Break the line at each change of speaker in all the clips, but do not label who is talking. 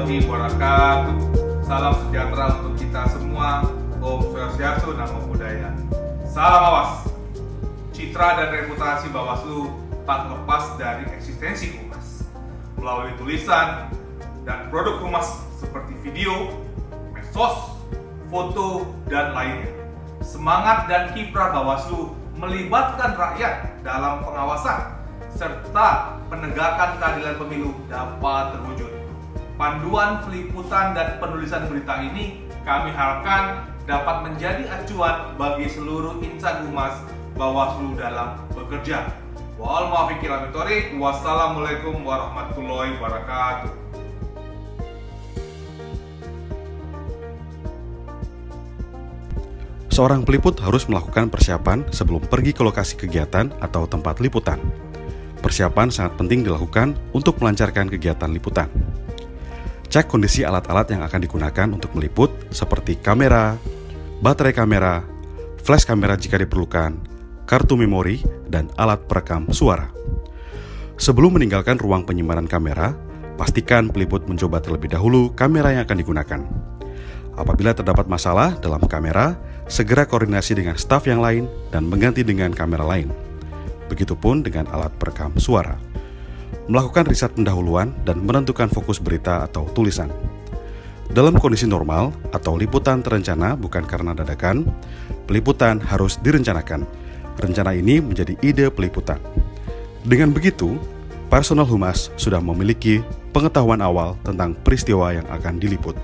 warahmatullahi wabarakatuh. Salam sejahtera untuk kita semua. Om Swastiastu, Namo Buddhaya. Salam awas. Citra dan reputasi Bawaslu tak lepas dari eksistensi Humas. Melalui tulisan dan produk Humas seperti video, medsos, foto, dan lainnya. Semangat dan kiprah Bawaslu melibatkan rakyat dalam pengawasan serta penegakan keadilan pemilu dapat terwujud. Panduan peliputan dan penulisan berita ini kami harapkan dapat menjadi acuan bagi seluruh insan Humas Bawaslu dalam bekerja. Wassalamualaikum warahmatullahi wabarakatuh.
Seorang peliput harus melakukan persiapan sebelum pergi ke lokasi kegiatan atau tempat liputan. Persiapan sangat penting dilakukan untuk melancarkan kegiatan liputan. Cek kondisi alat-alat yang akan digunakan untuk meliput seperti kamera, baterai kamera, flash kamera jika diperlukan, kartu memori, dan alat perekam suara. Sebelum meninggalkan ruang penyimpanan kamera, pastikan peliput mencoba terlebih dahulu kamera yang akan digunakan. Apabila terdapat masalah dalam kamera, segera koordinasi dengan staf yang lain dan mengganti dengan kamera lain. Begitupun dengan alat perekam suara. Melakukan riset pendahuluan dan menentukan fokus berita atau tulisan. Dalam kondisi normal atau liputan terencana bukan karena dadakan, peliputan harus direncanakan. Rencana ini menjadi ide peliputan. Dengan begitu, personel Humas sudah memiliki pengetahuan awal tentang peristiwa yang akan diliput.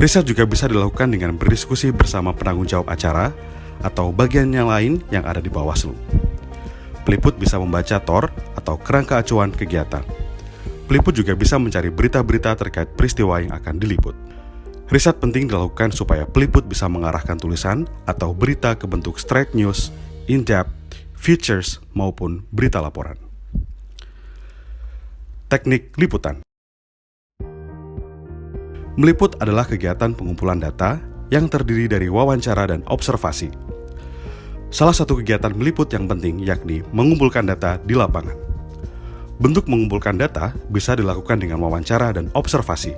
Riset juga bisa dilakukan dengan berdiskusi bersama penanggung jawab acara atau bagian yang lain yang ada di Bawaslu. Peliput bisa membaca TOR atau kerangka acuan kegiatan. Peliput juga bisa mencari berita-berita terkait peristiwa yang akan diliput. Riset penting dilakukan supaya peliput bisa mengarahkan tulisan atau berita ke bentuk straight news, in-depth, features, maupun berita laporan. Teknik liputan. Meliput adalah kegiatan pengumpulan data yang terdiri dari wawancara dan observasi. Salah satu kegiatan meliput yang penting yakni mengumpulkan data di lapangan. Bentuk mengumpulkan data bisa dilakukan dengan wawancara dan observasi.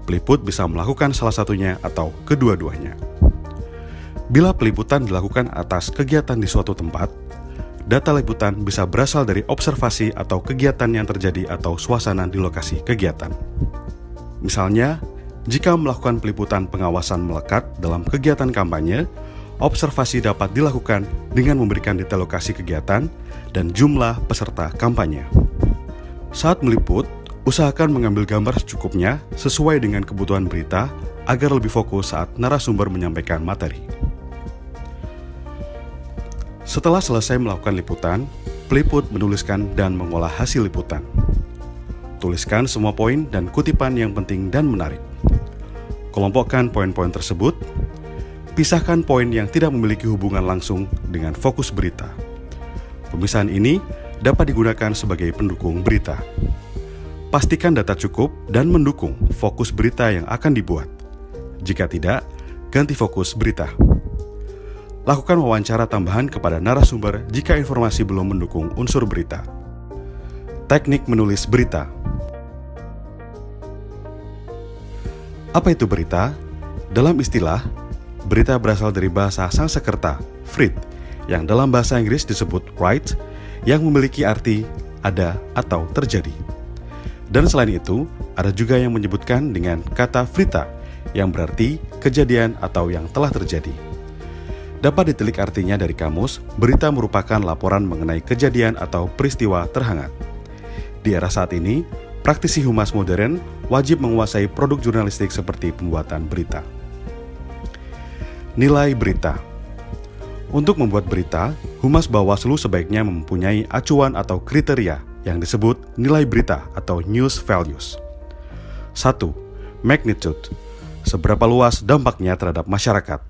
Peliput bisa melakukan salah satunya atau kedua-duanya. Bila peliputan dilakukan atas kegiatan di suatu tempat, data liputan bisa berasal dari observasi atau kegiatan yang terjadi atau suasana di lokasi kegiatan. Misalnya, jika melakukan peliputan pengawasan melekat dalam kegiatan kampanye, observasi dapat dilakukan dengan memberikan detail lokasi kegiatan dan jumlah peserta kampanye. Saat meliput, usahakan mengambil gambar secukupnya sesuai dengan kebutuhan berita agar lebih fokus saat narasumber menyampaikan materi. Setelah selesai melakukan liputan, peliput menuliskan dan mengolah hasil liputan. Tuliskan semua poin dan kutipan yang penting dan menarik. Kelompokkan poin-poin tersebut. Pisahkan poin yang tidak memiliki hubungan langsung dengan fokus berita. Pemisahan ini dapat digunakan sebagai pendukung berita. Pastikan data cukup dan mendukung fokus berita yang akan dibuat. Jika tidak, ganti fokus berita. Lakukan wawancara tambahan kepada narasumber jika informasi belum mendukung unsur berita. Teknik menulis berita. Apa itu berita? Dalam istilah, berita berasal dari bahasa Sanskerta, Frit, yang dalam bahasa Inggris disebut write, yang memiliki arti ada atau terjadi. Dan selain itu, ada juga yang menyebutkan dengan kata frita, yang berarti kejadian atau yang telah terjadi. Dapat ditilik artinya dari kamus, berita merupakan laporan mengenai kejadian atau peristiwa terhangat. Di era saat ini, praktisi Humas modern wajib menguasai produk jurnalistik seperti pembuatan berita. Nilai berita. Untuk membuat berita, Humas Bawaslu sebaiknya mempunyai acuan atau kriteria yang disebut nilai berita atau news values. 1. Magnitude. Seberapa luas dampaknya terhadap masyarakat.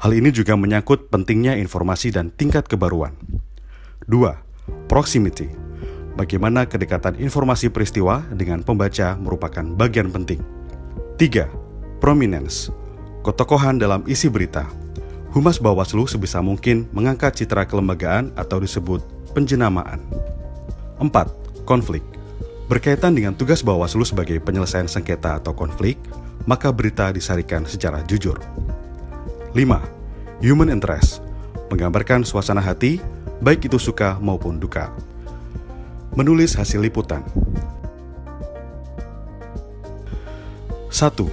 Hal ini juga menyangkut pentingnya informasi dan tingkat kebaruan. 2. Proximity. Bagaimana kedekatan informasi peristiwa dengan pembaca merupakan bagian penting. 3. Prominence. Ketokohan dalam isi berita. Humas Bawaslu sebisa mungkin mengangkat citra kelembagaan atau disebut penjenamaan. 4. Konflik. Berkaitan dengan tugas Bawaslu sebagai penyelesaian sengketa atau konflik, maka berita disajikan secara jujur. 5. Human interest, menggambarkan suasana hati, baik itu suka maupun duka. Menulis hasil liputan. 1.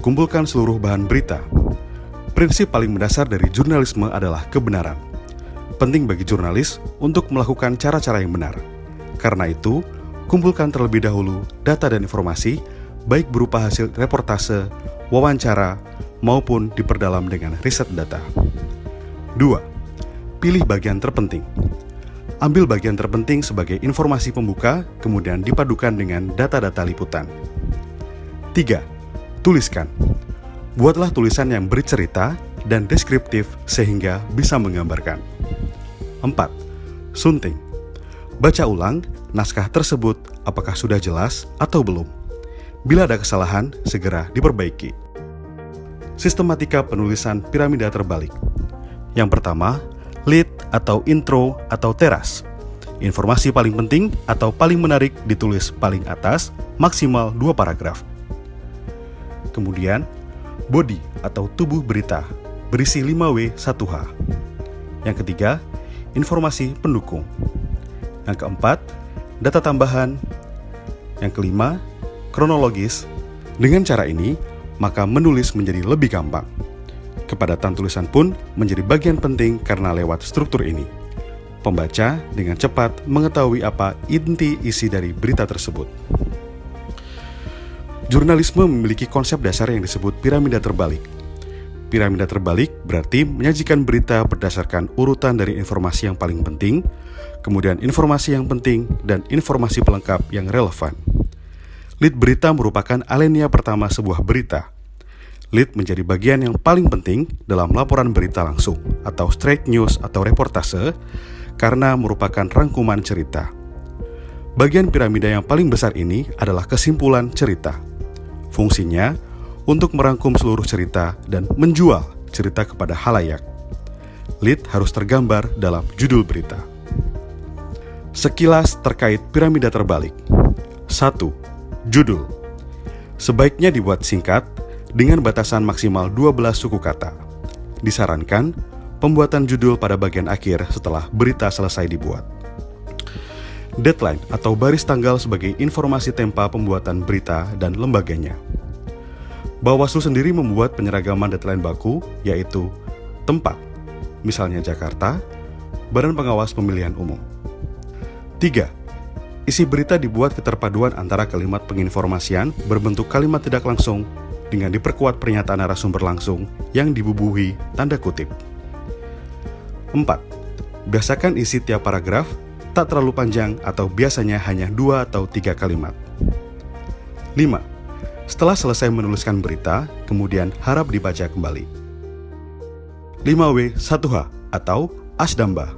Kumpulkan seluruh bahan berita. Prinsip paling mendasar dari jurnalisme adalah kebenaran. Penting bagi jurnalis untuk melakukan cara-cara yang benar. Karena itu, kumpulkan terlebih dahulu data dan informasi, baik berupa hasil reportase, wawancara, maupun diperdalam dengan riset data. 2. Pilih bagian terpenting. Ambil bagian terpenting sebagai informasi pembuka, kemudian dipadukan dengan data-data liputan. 3. Tuliskan. Buatlah tulisan yang bercerita dan deskriptif sehingga bisa menggambarkan. 4. Sunting. Baca ulang naskah tersebut apakah sudah jelas atau belum. Bila ada kesalahan, segera diperbaiki. Sistematika penulisan piramida terbalik. Yang pertama, lead atau intro atau teras. Informasi paling penting atau paling menarik ditulis paling atas, maksimal 2 paragraf. Kemudian, body atau tubuh berita, berisi 5W 1H. Yang ketiga, informasi pendukung. Yang keempat, data tambahan. Yang kelima, kronologis. Dengan cara ini, maka menulis menjadi lebih gampang. Kepadatan tulisan pun menjadi bagian penting karena lewat struktur ini. Pembaca dengan cepat mengetahui apa inti isi dari berita tersebut. Jurnalisme memiliki konsep dasar yang disebut piramida terbalik. Piramida terbalik berarti menyajikan berita berdasarkan urutan dari informasi yang paling penting, kemudian informasi yang penting, dan informasi pelengkap yang relevan. Lead berita merupakan alinea pertama sebuah berita. Lead menjadi bagian yang paling penting dalam laporan berita langsung, atau straight news atau reportase, karena merupakan rangkuman cerita. Bagian piramida yang paling besar ini adalah kesimpulan cerita. Fungsinya untuk merangkum seluruh cerita dan menjual cerita kepada halayak. Lead harus tergambar dalam judul berita. Sekilas terkait piramida terbalik. 1. Judul. Sebaiknya dibuat singkat dengan batasan maksimal 12 suku kata. Disarankan pembuatan judul pada bagian akhir setelah berita selesai dibuat. Deadline atau baris tanggal sebagai informasi tempa pembuatan berita dan lembaganya. Bawaslu sendiri membuat penyeragaman deadline baku, yaitu tempat, misalnya Jakarta, Badan Pengawas Pemilihan Umum. 3. Isi berita dibuat keterpaduan antara kalimat penginformasian berbentuk kalimat tidak langsung dengan diperkuat pernyataan narasumber langsung yang dibubuhi tanda kutip. 4. Biasakan isi tiap paragraf tak terlalu panjang atau biasanya hanya 2 atau 3 kalimat. 5. Setelah selesai menuliskan berita, kemudian harap dibaca kembali. 5W 1H atau Asdamba.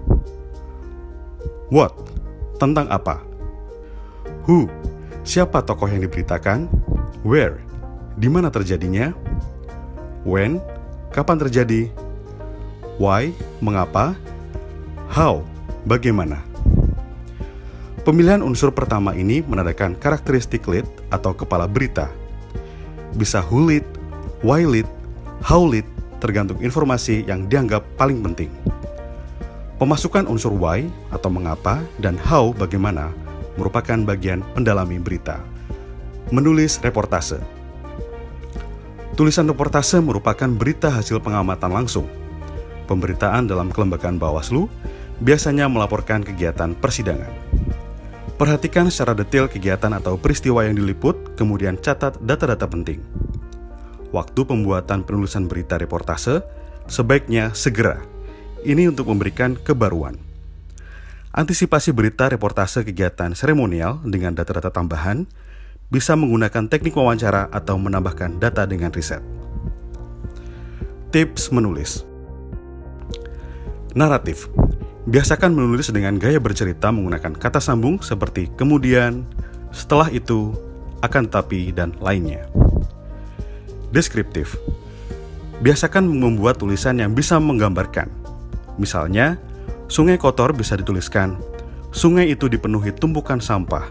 What? Tentang apa? Who? Siapa tokoh yang diberitakan? Where? Di mana terjadinya? When? Kapan terjadi? Why? Mengapa? How? Bagaimana? Pemilihan unsur pertama ini menandakan karakteristik lead atau kepala berita. Bisa who lead, why lead, how lead, tergantung informasi yang dianggap paling penting. Pemasukan unsur why atau mengapa dan how bagaimana merupakan bagian mendalami berita. Menulis reportase. Tulisan reportase merupakan berita hasil pengamatan langsung. Pemberitaan dalam kelembagaan Bawaslu biasanya melaporkan kegiatan persidangan. Perhatikan secara detail kegiatan atau peristiwa yang diliput, kemudian catat data-data penting. Waktu pembuatan penulisan berita reportase sebaiknya segera. Ini untuk memberikan kebaruan. Antisipasi berita reportase kegiatan seremonial dengan data-data tambahan bisa menggunakan teknik wawancara atau menambahkan data dengan riset. Tips menulis. Naratif. Biasakan menulis dengan gaya bercerita menggunakan kata sambung seperti kemudian, setelah itu, akan tetapi, dan lainnya. Deskriptif. Biasakan membuat tulisan yang bisa menggambarkan. Misalnya, sungai kotor bisa dituliskan, sungai itu dipenuhi tumpukan sampah.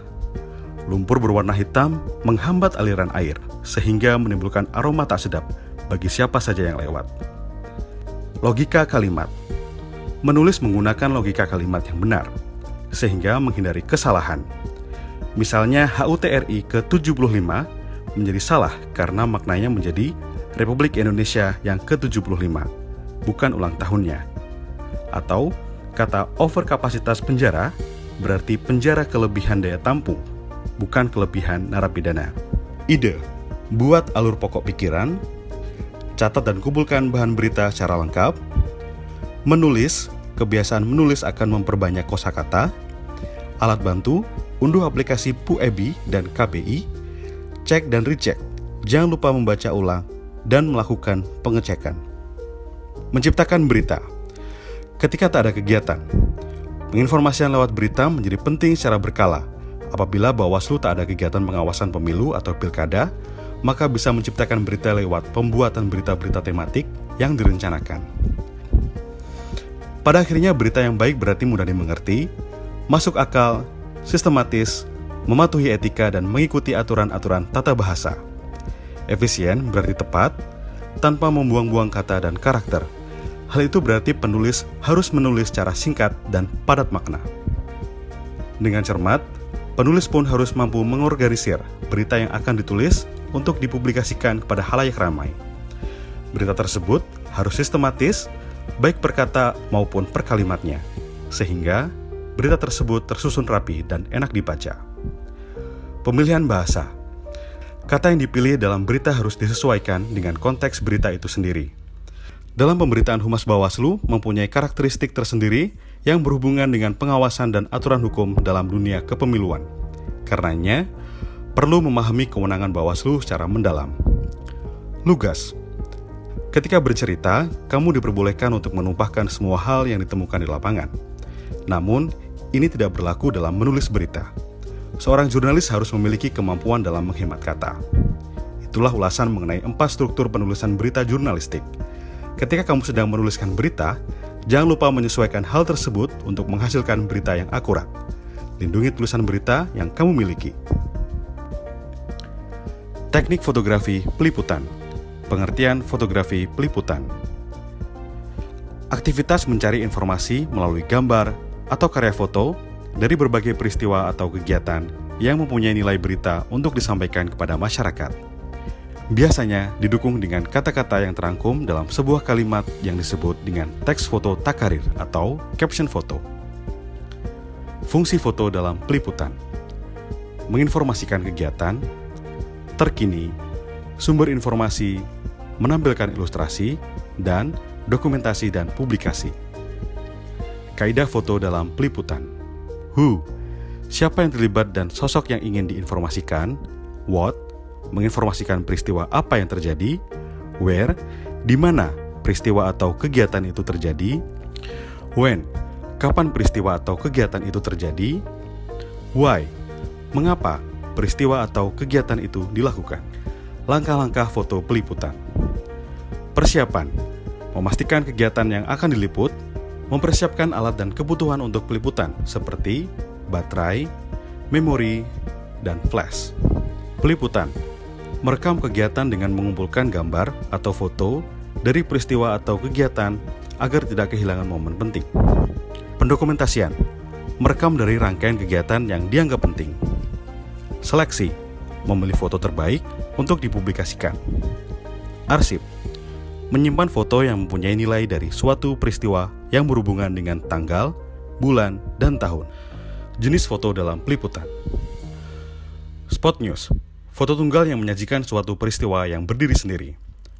Lumpur berwarna hitam menghambat aliran air, sehingga menimbulkan aroma tak sedap bagi siapa saja yang lewat. Logika kalimat. Menulis menggunakan logika kalimat yang benar, sehingga menghindari kesalahan. Misalnya HUTRI ke-75 menjadi salah karena maknanya menjadi Republik Indonesia yang ke-75, bukan ulang tahunnya. Atau kata overkapasitas penjara berarti penjara kelebihan daya tampung, bukan kelebihan narapidana. Ide. Buat alur pokok pikiran. Catat dan kumpulkan bahan berita secara lengkap. Menulis. Kebiasaan menulis akan memperbanyak kosakata. Alat bantu. Unduh aplikasi PUEBI dan KBI. Cek dan recheck. Jangan lupa membaca ulang dan melakukan pengecekan. Menciptakan berita. Ketika tak ada kegiatan, penginformasian lewat berita menjadi penting secara berkala. Apabila Bawaslu tak ada kegiatan pengawasan pemilu atau pilkada, maka bisa menciptakan berita lewat pembuatan berita-berita tematik yang direncanakan. Pada akhirnya berita yang baik berarti mudah dimengerti, masuk akal, sistematis, mematuhi etika dan mengikuti aturan-aturan tata bahasa. Efisien berarti tepat, tanpa membuang-buang kata dan karakter. Hal itu berarti penulis harus menulis secara singkat dan padat makna. Dengan cermat, penulis pun harus mampu mengorganisir berita yang akan ditulis untuk dipublikasikan kepada halayak ramai. Berita tersebut harus sistematis, baik per kata maupun per kalimatnya, sehingga berita tersebut tersusun rapi dan enak dibaca. Pemilihan bahasa. Kata yang dipilih dalam berita harus disesuaikan dengan konteks berita itu sendiri. Dalam pemberitaan Humas Bawaslu mempunyai karakteristik tersendiri yang berhubungan dengan pengawasan dan aturan hukum dalam dunia kepemiluan. Karenanya, perlu memahami kewenangan Bawaslu secara mendalam. Lugas. Ketika bercerita, kamu diperbolehkan untuk menumpahkan semua hal yang ditemukan di lapangan. Namun, ini tidak berlaku dalam menulis berita. Seorang jurnalis harus memiliki kemampuan dalam menghemat kata. Itulah ulasan mengenai 4 struktur penulisan berita jurnalistik. Ketika kamu sedang menuliskan berita, jangan lupa menyesuaikan hal tersebut untuk menghasilkan berita yang akurat. Lindungi tulisan berita yang kamu miliki. Teknik fotografi peliputan. Pengertian fotografi peliputan. Aktivitas mencari informasi melalui gambar atau karya foto dari berbagai peristiwa atau kegiatan yang mempunyai nilai berita untuk disampaikan kepada masyarakat. Biasanya didukung dengan kata-kata yang terangkum dalam sebuah kalimat yang disebut dengan teks foto takarir atau caption foto. Fungsi foto dalam peliputan. Menginformasikan kegiatan, terkini, sumber informasi, menampilkan ilustrasi, dan dokumentasi dan publikasi. Kaidah foto dalam peliputan. Who, siapa yang terlibat dan sosok yang ingin diinformasikan. What, menginformasikan peristiwa apa yang terjadi. Where, di mana peristiwa atau kegiatan itu terjadi. When, kapan peristiwa atau kegiatan itu terjadi. Why, mengapa peristiwa atau kegiatan itu dilakukan. Langkah-langkah foto peliputan. Persiapan, memastikan kegiatan yang akan diliput, mempersiapkan alat dan kebutuhan untuk peliputan seperti baterai, memori, dan flash. Peliputan, merekam kegiatan dengan mengumpulkan gambar atau foto dari peristiwa atau kegiatan agar tidak kehilangan momen penting. Pendokumentasian, merekam dari rangkaian kegiatan yang dianggap penting. Seleksi, memilih foto terbaik untuk dipublikasikan. Arsip, menyimpan foto yang mempunyai nilai dari suatu peristiwa yang berhubungan dengan tanggal, bulan, dan tahun. Jenis foto dalam peliputan. Spot news, foto tunggal yang menyajikan suatu peristiwa yang berdiri sendiri.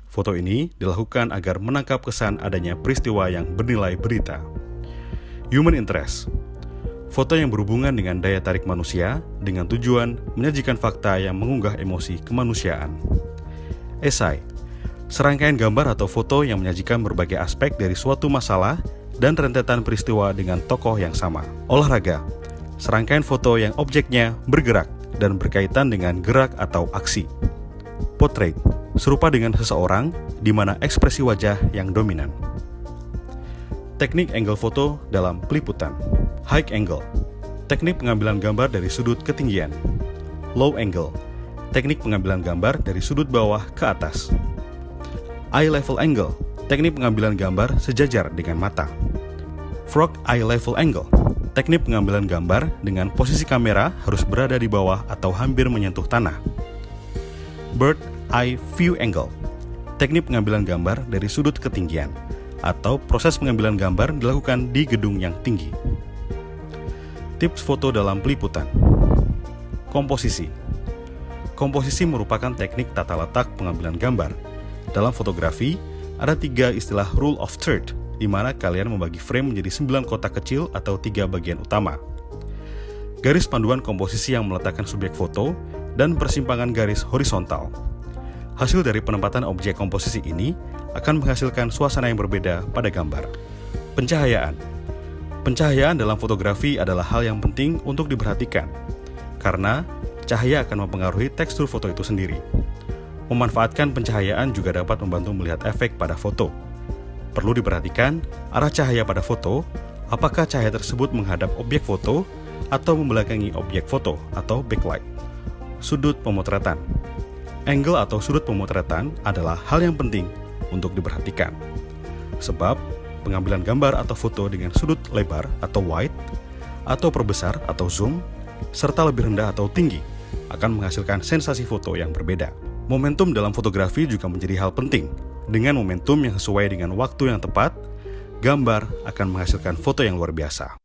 Foto ini dilakukan agar menangkap kesan adanya peristiwa yang bernilai berita. Human interest, foto yang berhubungan dengan daya tarik manusia dengan tujuan menyajikan fakta yang mengunggah emosi kemanusiaan. Esai, serangkaian gambar atau foto yang menyajikan berbagai aspek dari suatu masalah dan rentetan peristiwa dengan tokoh yang sama. Olahraga, serangkaian foto yang objeknya bergerak dan berkaitan dengan gerak atau aksi. Portrait, serupa dengan seseorang di mana ekspresi wajah yang dominan. Teknik angle foto dalam peliputan. High angle, teknik pengambilan gambar dari sudut ketinggian. Low angle, teknik pengambilan gambar dari sudut bawah ke atas. Eye level angle, teknik pengambilan gambar sejajar dengan mata. Frog eye level angle, teknik pengambilan gambar dengan posisi kamera harus berada di bawah atau hampir menyentuh tanah. Bird eye view angle, teknik pengambilan gambar dari sudut ketinggian, atau proses pengambilan gambar dilakukan di gedung yang tinggi. Tips foto dalam peliputan. Komposisi. Komposisi merupakan teknik tata letak pengambilan gambar. Dalam fotografi, ada 3 istilah rule of third, di mana kalian membagi frame menjadi 9 kotak kecil atau 3 bagian utama. Garis panduan komposisi yang meletakkan subjek foto dan persimpangan garis horizontal. Hasil dari penempatan objek komposisi ini akan menghasilkan suasana yang berbeda pada gambar. Pencahayaan. Pencahayaan dalam fotografi adalah hal yang penting untuk diperhatikan, karena cahaya akan mempengaruhi tekstur foto itu sendiri. Memanfaatkan pencahayaan juga dapat membantu melihat efek pada foto. Perlu diperhatikan arah cahaya pada foto, apakah cahaya tersebut menghadap objek foto atau membelakangi objek foto atau backlight. Sudut pemotretan. Angle atau sudut pemotretan adalah hal yang penting untuk diperhatikan. Sebab pengambilan gambar atau foto dengan sudut lebar atau wide, atau perbesar atau zoom, serta lebih rendah atau tinggi akan menghasilkan sensasi foto yang berbeda. Momentum dalam fotografi juga menjadi hal penting. Dengan momentum yang sesuai dengan waktu yang tepat, gambar akan menghasilkan foto yang luar biasa.